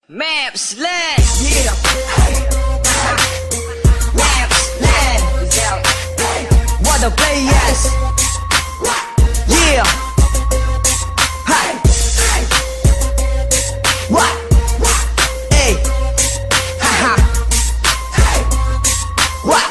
Maps Land, yeah. Maps Land, what the players, yeah. Hi. What? Hey. Haha. What?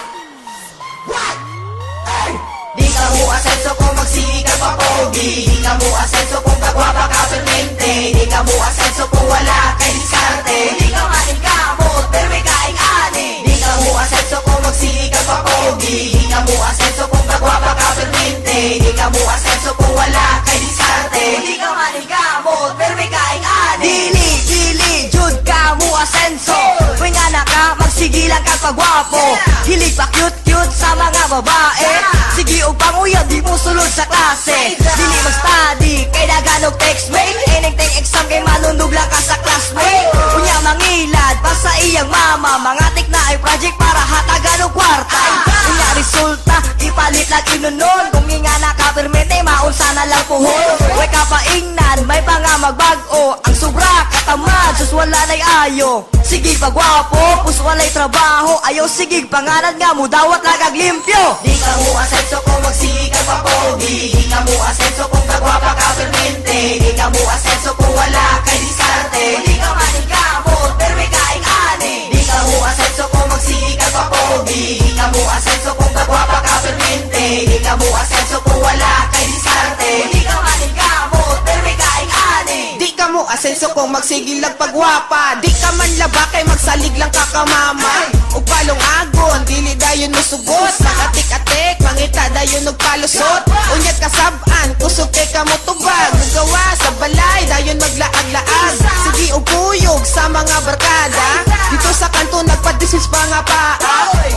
Di ka mo asenso kung magsikap pa pogi. Di ka mo asenso kung kagwapa ka permente. Di ka mo asenso kung wala kay diskarte. Di ka manikamot pero may kaing-ani. Di ka mo asenso kung magsikap pa pogi. Di ka mo asenso kung kagwapa ka permente. Di ka mo asenso kung wala kay diskarte. Di ka manikamot pero may kaing-ani. Dili, jud ka mo asenso. May nga na ka, magsigilan ka pagwapo. Hilig pa cute sa mga babae. Sige o panguyab, di mo sulod sa klase. Dili mag-study, kay naganog textmate. Eneng-teng exam, kay manundog lang ka sa classmate. Unya mangilad, pa sa iyang mama. Mga tik na ay project para hatagan og kwarta. Unya resulta, ipalit lang inunon. Kung nga naka-permente, maunsa na lang puhon. Way kapaingnan, may pa nga magbago. Ang sobra, katamad, sus wala na'y ayo. Sige pagwapo, pus walay trabaho. Ayaw sige pangalan nga mo, dawat lagag limpyo. Di ka mo asenso kung magsikap pa pogi. Di ka mo asenso kung kagwapa ka permente. Di ka mo asenso kung wala kay diskarte. Di ka manikamot pero may kaing-ani. Di ka mo asenso kung magsikap pa pogi. Di ka mo asenso kung kagwapa ka permente. Di ka mo asenso kung wala kay diskarte. Di ka manikamot pero may kaing-ani. Di ka mo asenso kung magsigil lang pagwapa. Di ka man laba kay magsalig lang kakamama. Ug palong agon, dili dayon mo sugot. Nakatik-atik, mangita dayon og palusot. Unyat kasab-an, kusog kay ka mo tubag. Gawa sa balay, dayon maglaag-laag. Sige og kuyog sa mga barkada. Dito sa kanto nagpadisis pa nga paa.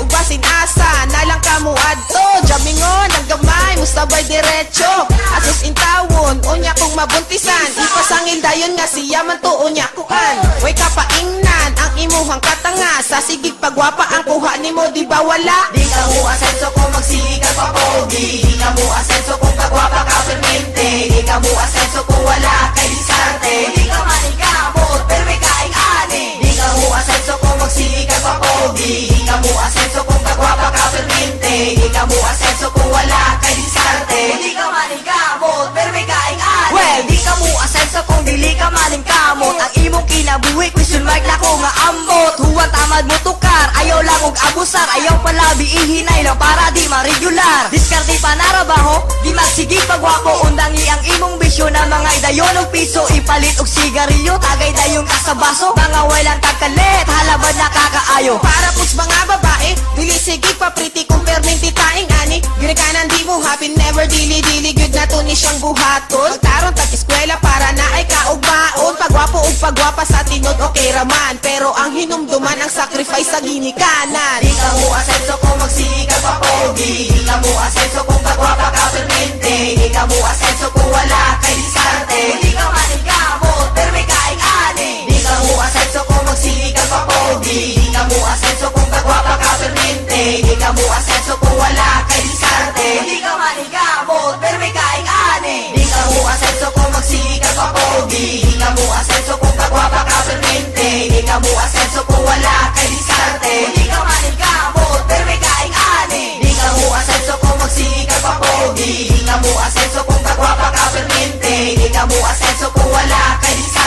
Ug basin asa, nalang ka mo adto. Jamingon, ang gamay, mustabay diretso. Asus intawon, unya kong mabuntisan. Ipasangil dayon nga siya man to unya kuan. Way kapaingnan, ang imuhang katanga. Sa sigig pagwapa ang kuha nimo di ba wala? Di ka mo asenso kung magsikap pa pogi. Di ka mo asenso kung kagwapa ka permente. Di ka mo asenso kung wala kay diskarte. Di ka manikamot pero may kaing-ani. Di ka mo asenso kung magsikap pa pogi. Di ka mo asenso kung kagwapa ka permente. Di ka mo asenso kung wala kay diskarte. Di ka manikamot pero may kaing-ani. Well, di ka mo asenso kung dili ka maning kamot. Ang imong kinabuhi, question mark na ko nga ambot. Huwag tamad mo tukar, ayaw lang og abusar. Ayaw palabi, ihinay lang para di ma-regular. Diskarte pa narabaho, di magsigig pagwapo. Undangi ang imong bisyo na mga idayon og piso. Ipalit og sigarilyo, tagay dayon ka sa baso. Mga walang tagkalit, halabad na kakaayo. Para puts mga babae, dili sigig pa pretty kung perminti taing ani. Ginikanan di mo happy, never dili good na to ni siyang buhaton. Magtaron tag eskwela para na ay kaugbaon. Pagwapo ug pagwapa sa tinod okay raman. Pero ang hinumduman ang sacrifice sa ginikanan. Di ka mo asenso kung magsikap pa pogi. Di ka mo asenso kung kagwapa ka permente. Di ka mo asenso kung wala kay diskarte. Di ka manikamot pero may kaing-ani. Di ka mo asenso kung magsikap pa pogi. Di ka mo asenso kung kagwapa ka permente. Di ka mo asenso kung wala kay diskarte. Di ka manikamot pero may kaing-ani. Di ka mo asenso kung magsikap pa pogi. Di ka mo asenso kung kagwapa ka permente. Di ka mo asenso kung wala kay diskarte. Di ka manikamot pero may kaing-ani. Di ka mo asenso kung magsikap pa pogi. Di ka mo asenso kung kagwapa ka permente. Di ka mo asenso kung wala kay diskarte.